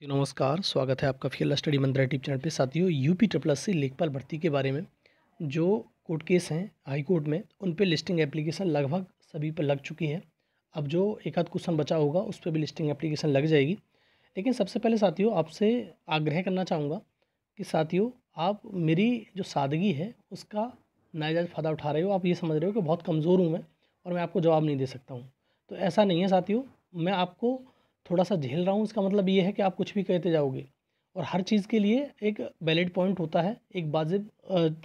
जी नमस्कार, स्वागत है आपका फील्ड स्टडी मंत्रा यूट्यूब चैनल पे। साथियों, यूपी ट्रिपल एस सी लेखपाल भर्ती के बारे में जो कोर्ट केस हैं हाई कोर्ट में, उन पे लिस्टिंग एप्लीकेशन लगभग सभी पे लग चुकी है। अब जो एक आध क्वेश्चन बचा होगा उस पर भी लिस्टिंग एप्लीकेशन लग जाएगी। लेकिन सबसे पहले साथियों आपसे आग्रह करना चाहूँगा कि साथियों आप मेरी जो सादगी है उसका नाजायज़ फ़ायदा उठा रहे हो। आप ये समझ रहे हो कि बहुत कमज़ोर हूँ मैं और मैं आपको जवाब नहीं दे सकता हूँ। तो ऐसा नहीं है साथियों, मैं आपको थोड़ा सा झेल रहा हूँ, इसका मतलब ये है कि आप कुछ भी कहते जाओगे। और हर चीज़ के लिए एक वैलिड पॉइंट होता है, एक वाजिब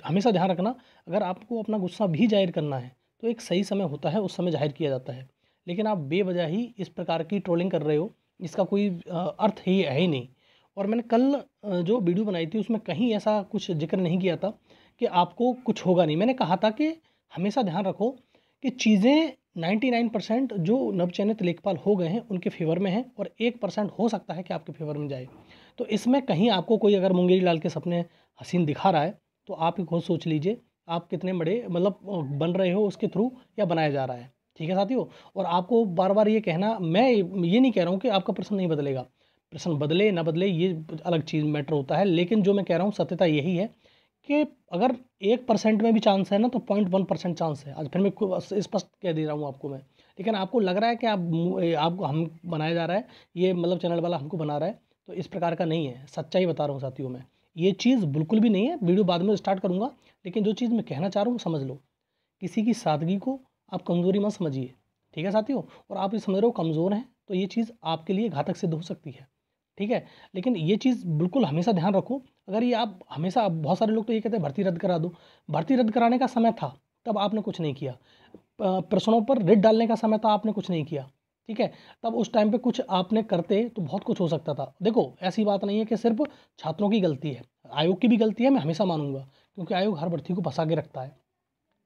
हमेशा ध्यान रखना। अगर आपको अपना गुस्सा भी जाहिर करना है तो एक सही समय होता है, उस समय जाहिर किया जाता है। लेकिन आप बेवजह ही इस प्रकार की ट्रोलिंग कर रहे हो, इसका कोई अर्थ ही है ही नहीं। और मैंने कल जो वीडियो बनाई थी उसमें कहीं ऐसा कुछ जिक्र नहीं किया था कि आपको कुछ होगा नहीं। मैंने कहा था कि हमेशा ध्यान रखो कि चीज़ें 99% जो नवचयनित लेखपाल हो गए हैं उनके फेवर में हैं और 1% हो सकता है कि आपके फेवर में जाए। तो इसमें कहीं आपको कोई अगर मुंगेरी लाल के सपने हसीन दिखा रहा है तो आप ही खुद सोच लीजिए आप कितने बड़े मतलब बन रहे हो उसके थ्रू या बनाया जा रहा है। ठीक है साथियों। और आपको बार बार ये कहना, मैं ये नहीं कह रहा हूँ कि आपका प्रश्न नहीं बदलेगा, प्रश्न बदले ना बदले ये अलग चीज़ मैटर होता है। लेकिन जो मैं कह रहा हूँ सत्यता यही है कि अगर 1% में भी चांस है ना तो 0.1% चांस है। आज फिर मैं स्पष्ट कह दे रहा हूँ आपको मैं। लेकिन आपको लग रहा है कि आपको हम बनाया जा रहा है, ये मतलब चैनल वाला हमको बना रहा है, तो इस प्रकार का नहीं है। सच्चाई बता रहा हूँ साथियों मैं, ये चीज़ बिल्कुल भी नहीं है। वीडियो बाद में स्टार्ट करूँगा, लेकिन जो चीज़ मैं कहना चाह रहा हूँ समझ लो। किसी की सादगी को आप कमज़ोरी मत समझिए। ठीक है साथियों। और आप ये समझ रहे हो कमज़ोर हैं तो ये चीज़ आपके लिए घातक सिद्ध हो सकती है। ठीक है। लेकिन ये चीज़ बिल्कुल हमेशा ध्यान रखो। अगर ये आप हमेशा, बहुत सारे लोग तो ये कहते हैं भर्ती रद्द करा दो। भर्ती रद्द कराने का समय था तब आपने कुछ नहीं किया। प्रश्नों पर रिट डालने का समय था, आपने कुछ नहीं किया। ठीक है। तब उस टाइम पे कुछ आपने करते तो बहुत कुछ हो सकता था। देखो ऐसी बात नहीं है कि सिर्फ छात्रों की गलती है, आयोग की भी गलती है, मैं हमेशा मानूंगा, क्योंकि आयोग हर भर्ती को फंसा के रखता है।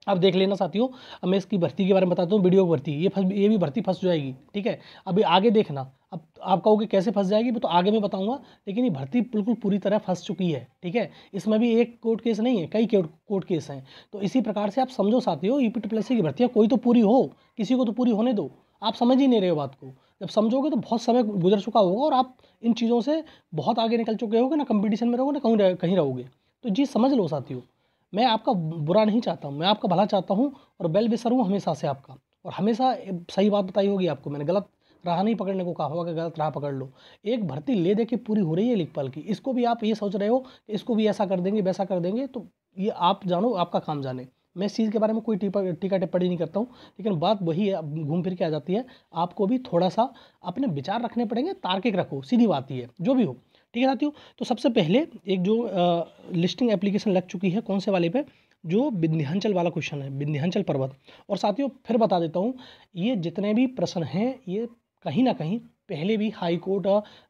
अब देख लेना साथियों, अब मैं इसकी भर्ती के बारे में बताता हूँ। वीडियो की भर्ती, ये भी भर्ती फंस जाएगी। ठीक है। अभी आगे देखना, अब आप कहोगे कैसे फंस जाएगी, वो तो आगे मैं बताऊंगा। लेकिन ये भर्ती बिल्कुल पूरी तरह फंस चुकी है। ठीक है। इसमें भी एक कोर्ट केस नहीं है, कई कोर्ट केस हैं। तो इसी प्रकार से आप समझो साथियों, यूपी ट्रिपल एससी की भर्तियाँ कोई तो पूरी हो, किसी को तो पूरी होने दो। आप समझ ही नहीं रहे हो बात को। जब समझोगे तो बहुत समय गुजर चुका होगा और आप इन चीज़ों से बहुत आगे निकल चुके होगे, ना कंपटीशन में रहोगे ना कहीं रहोगे। तो जी समझ लो साथियों, मैं आपका बुरा नहीं चाहता हूँ, मैं आपका भला चाहता हूँ और वेल विशर हूँ हमेशा से आपका। और हमेशा सही बात बताई होगी आपको, मैंने गलत राह नहीं पकड़ने को कहा होगा कि गलत राह पकड़ लो। एक भर्ती ले दे के पूरी हो रही है लेखपाल की, इसको भी आप ये सोच रहे हो कि इसको भी ऐसा कर देंगे वैसा कर देंगे, तो ये आप जानो, आपका काम जाने। मैं इस चीज़ के बारे में कोई टीका टिप्पणी नहीं करता हूँ। लेकिन बात वही है, अब घूम फिर के आ जाती है। आपको भी थोड़ा सा अपने विचार रखने पड़ेंगे, तार्किक रखो, सीधी बात ही है जो भी हो। ठीक है साथियों। तो सबसे पहले एक जो लिस्टिंग एप्लीकेशन लग चुकी है, कौन से वाले पे, जो विंध्याचल वाला क्वेश्चन है, विंध्याचल पर्वत। और साथियों फिर बता देता हूँ, ये जितने भी प्रश्न हैं ये कहीं ना कहीं पहले भी हाई कोर्ट,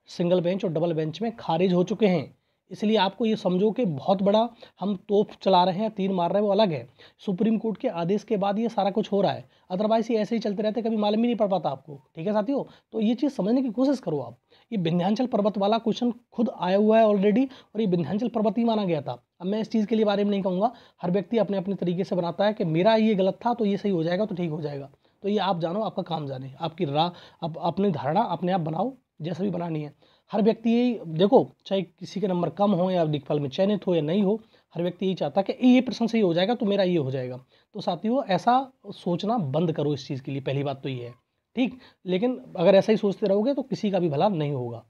सिंगल बेंच और डबल बेंच में खारिज हो चुके हैं। इसलिए आपको ये समझो कि बहुत बड़ा हम तोप चला रहे हैं, तीर मार रहे हैं, वो अलग है। सुप्रीम कोर्ट के आदेश के बाद ये सारा कुछ हो रहा है, अदरवाइज ये ऐसे ही चलते रहते, कभी मालूम ही नहीं पड़ पाता आपको। ठीक है साथियों। तो ये चीज़ समझने की कोशिश करो आप। ये विंध्याचल पर्वत वाला क्वेश्चन खुद आया हुआ है ऑलरेडी, और ये विंध्याचल पर्वत ही माना गया था। अब मैं इस चीज़ के लिए बारे में नहीं कहूँगा, हर व्यक्ति अपने अपने तरीके से बनाता है कि मेरा ये गलत था तो ये सही हो जाएगा तो ठीक हो जाएगा। तो ये आप जानो, आपका काम जाने, आपकी राह, आप अपनी धारणा अपने आप बनाओ, जैसा भी बनानी है। हर व्यक्ति यही देखो, चाहे किसी के नंबर कम हो या लेखपाल में चयनित हो या नहीं हो, हर व्यक्ति यही चाहता है कि ये प्रश्न सही हो जाएगा तो मेरा ये हो जाएगा। तो साथियों ऐसा सोचना बंद करो इस चीज़ के लिए, पहली बात तो ये है। ठीक। लेकिन अगर ऐसा ही सोचते रहोगे तो किसी का भी भला नहीं होगा।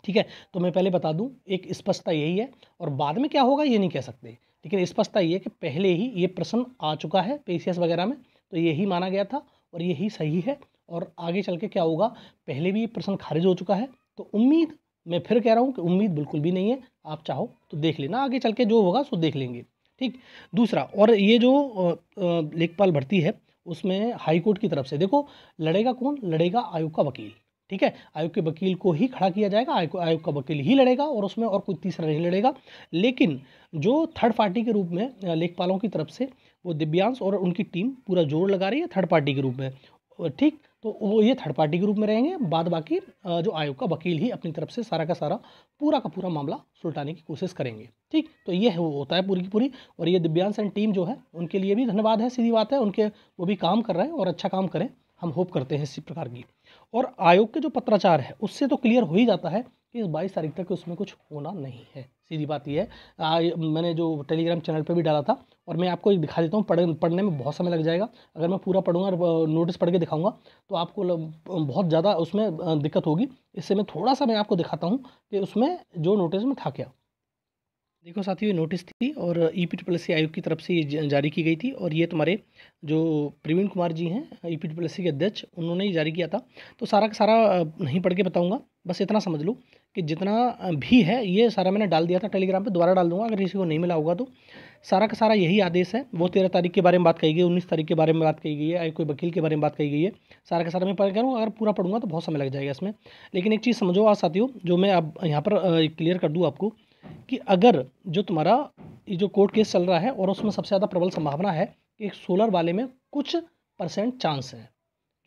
ठीक है। तो मैं पहले बता दूं, एक स्पष्टता यही है, और बाद में क्या होगा ये नहीं कह सकते। लेकिन स्पष्टता ये है कि पहले ही ये प्रश्न आ चुका है पीसीएस वगैरह में, तो यही माना गया था और यही सही है। और आगे चल के क्या होगा, पहले भी ये प्रश्न खारिज हो चुका है। तो उम्मीद, मैं फिर कह रहा हूँ कि उम्मीद बिल्कुल भी नहीं है। आप चाहो तो देख लेना, आगे चल के जो होगा सो देख लेंगे। ठीक। दूसरा, और ये जो लेखपाल भर्ती है उसमें हाई कोर्ट की तरफ से देखो, लड़ेगा कौन, लड़ेगा आयोग का वकील। ठीक है। आयोग के वकील को ही खड़ा किया जाएगा, आयोग का वकील ही लड़ेगा, और उसमें और कोई तीसरा नहीं लड़ेगा। लेकिन जो थर्ड पार्टी के रूप में लेखपालों की तरफ से वो दिव्यांश और उनकी टीम पूरा जोर लगा रही है थर्ड पार्टी के रूप में। ठीक। तो वो ये थर्ड पार्टी के रूप में रहेंगे, बाद बाकी जो आयोग का वकील ही अपनी तरफ से सारा का सारा पूरा का पूरा मामला सुलटाने की कोशिश करेंगे। ठीक। तो ये है, वो होता है पूरी की पूरी। और ये दिव्यांश एंड टीम जो है उनके लिए भी धन्यवाद है, सीधी बात है उनके, वो भी काम कर रहे हैं और अच्छा काम करें, हम होप करते हैं इसी प्रकार की। और आयोग के जो पत्राचार है उससे तो क्लियर हो ही जाता है कि इस 22 तारीख तक उसमें कुछ होना नहीं है। सीधी बात ये है। मैंने जो टेलीग्राम चैनल पे भी डाला था और मैं आपको एक दिखा देता हूँ। पढ़ने में बहुत समय लग जाएगा। अगर मैं पूरा पढ़ूंगा और नोटिस पढ़ के दिखाऊंगा तो आपको बहुत ज़्यादा उसमें दिक्कत होगी। इससे मैं थोड़ा सा मैं आपको दिखाता हूँ कि उसमें जो नोटिस में था क्या। देखो साथियों, ये नोटिस थी और ईपीडब्ल्यूएससी आयोग की तरफ से ये जारी की गई थी और ये तुम्हारे जो प्रवीण कुमार जी हैं ईपीडब्ल्यूएससी के अध्यक्ष, उन्होंने ही जारी किया था। तो सारा का सारा नहीं पढ़ के बताऊंगा, बस इतना समझ लो कि जितना भी है ये सारा मैंने डाल दिया था टेलीग्राम पे, दोबारा डाल दूंगा अगर किसी को नहीं मिला होगा तो। सारा का सारा यही आदेश है। वो 13 तारीख के बारे में बात कही गई, 19 तारीख के बारे में बात कही गई है, कोई वकील के बारे में बात कही गई है। सारा का सारा मैं पढ़ करूँ, अगर पूरा पढ़ूंगा तो बहुत समय लग जाएगा इसमें। लेकिन एक चीज़ समझो आज साथियों, जो मैं अब यहाँ पर क्लियर कर दूँ आपको, कि अगर जो तुम्हारा ये जो कोर्ट केस चल रहा है और उसमें सबसे ज़्यादा प्रबल संभावना है कि सोलर वाले में कुछ परसेंट चांस है।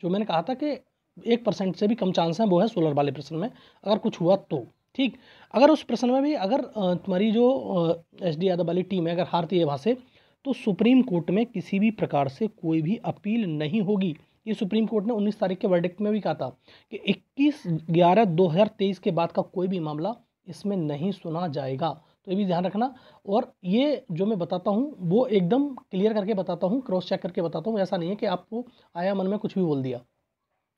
जो मैंने कहा था कि 1% से भी कम चांस है, वो है सोलर वाले प्रश्न में अगर कुछ हुआ तो। ठीक, अगर उस प्रश्न में भी अगर तुम्हारी जो SD यादव वाली टीम है अगर हारती है वहाँ से, तो सुप्रीम कोर्ट में किसी भी प्रकार से कोई भी अपील नहीं होगी। ये सुप्रीम कोर्ट ने 19 तारीख के वर्डिक्ट में भी कहा था कि 21/11/2023 के बाद का कोई भी मामला इसमें नहीं सुना जाएगा। तो ये भी ध्यान रखना। और ये जो मैं बताता हूँ वो एकदम क्लियर करके बताता हूँ, क्रॉस चेक करके बताता हूँ। ऐसा नहीं है कि आपको आया मन में कुछ भी बोल दिया।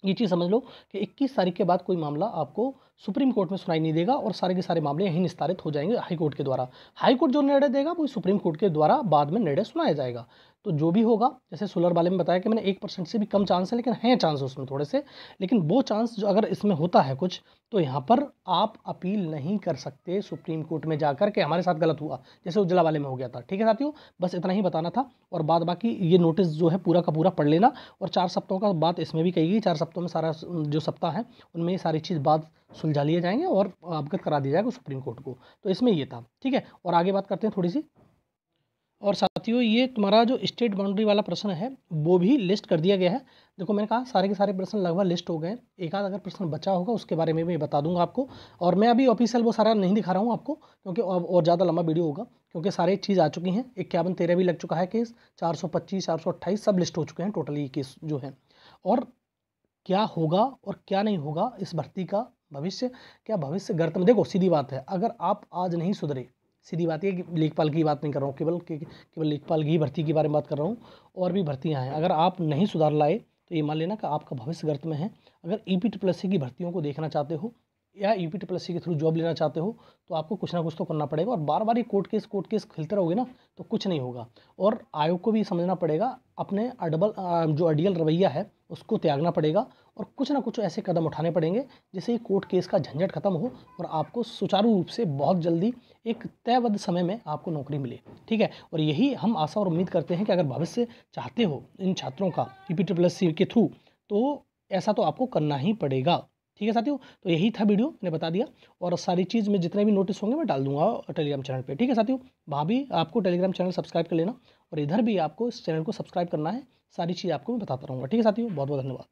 ये चीज़ समझ लो कि 21 तारीख के बाद कोई मामला आपको सुप्रीम कोर्ट में सुनाई नहीं देगा और सारे के सारे मामले यहीं निस्तारित हो जाएंगे हाई कोर्ट के द्वारा। हाई कोर्ट जो निर्णय देगा वो सुप्रीम कोर्ट के द्वारा बाद में निर्णय सुनाया जाएगा। तो जो भी होगा, जैसे सोलर वाले में बताया कि मैंने 1% से भी कम चांस है, लेकिन हैं चांस उसमें थोड़े से। लेकिन वो चांस जो अगर इसमें होता है कुछ, तो यहाँ पर आप अपील नहीं कर सकते सुप्रीम कोर्ट में जाकर के हमारे साथ गलत हुआ, जैसे उज्ज्वला वाले में हो गया था। ठीक है साथियों, बस इतना ही बताना था। और बाद बाकी ये नोटिस जो है पूरा का पूरा पढ़ लेना। और 4 सप्ताहों का बात इसमें भी कही गई। 4 सप्ताहों में सारा जो सप्ताह है उनमें ये सारी चीज़ बात सुलझा लिए जाएंगे और अवगत करा दिया जाएगा सुप्रीम कोर्ट को। तो इसमें ये था। ठीक है, और आगे बात करते हैं थोड़ी सी। और साथियों, ये तुम्हारा जो स्टेट बाउंड्री वाला प्रश्न है वो भी लिस्ट कर दिया गया है। देखो मैंने कहा सारे के सारे प्रश्न लगभग लिस्ट हो गए। एक आध अगर प्रश्न बचा होगा उसके बारे में भी बता दूंगा आपको। और मैं अभी ऑफिशियल वो सारा नहीं दिखा रहा हूँ आपको, क्योंकि और ज़्यादा लंबा वीडियो होगा, क्योंकि सारी चीज़ आ चुकी हैं। 51-13 भी लग चुका है केस, 425 428 सब लिस्ट हो चुके हैं टोटली ये केस जो है। और क्या होगा और क्या नहीं होगा इस भर्ती का भविष्य, क्या भविष्य गर्त में। देखो सीधी बात है, अगर आप आज नहीं सुधरे, सीधी बात है कि लेखपाल की बात नहीं कर रहा हूँ, केवल लेखपाल की भर्ती के बारे में बात कर रहा हूँ। और भी भर्तियाँ हैं, अगर आप नहीं सुधार लाए तो ये मान लेना कि आपका भविष्य गर्त में है। अगर ईपीडब्ल्यूएससी की भर्तियों को देखना चाहते हो या ईपीडब्ल्यूएससी के थ्रू जॉब लेना चाहते हो, तो आपको कुछ ना कुछ तो करना पड़ेगा। और बार बार ये कोर्ट केस खेलते रहोगे ना तो कुछ नहीं होगा। और आयोग को भी समझना पड़ेगा, अपने जो अडियल रवैया है उसको त्यागना पड़ेगा और कुछ ना कुछ ऐसे कदम उठाने पड़ेंगे जिससे ये कोर्ट केस का झंझट खत्म हो और आपको सुचारू रूप से बहुत जल्दी एक तयबद्ध समय में आपको नौकरी मिले। ठीक है, और यही हम आशा और उम्मीद करते हैं कि अगर भविष्य चाहते हो इन छात्रों का ईपीडब्ल्यूएससी के थ्रू, तो ऐसा तो आपको करना ही पड़ेगा। ठीक है साथियों, तो यही था वीडियो, मैंने बता दिया। और सारी चीज़ में जितने भी नोटिस होंगे मैं डाल दूंगा टेलीग्राम चैनल पे। ठीक है साथियों, वहाँ भी आपको टेलीग्राम चैनल सब्सक्राइब कर लेना और इधर भी आपको इस चैनल को सब्सक्राइब करना है। सारी चीज़ आपको मैं बताता रहूँगा। ठीक है साथियों, बहुत बहुत धन्यवाद।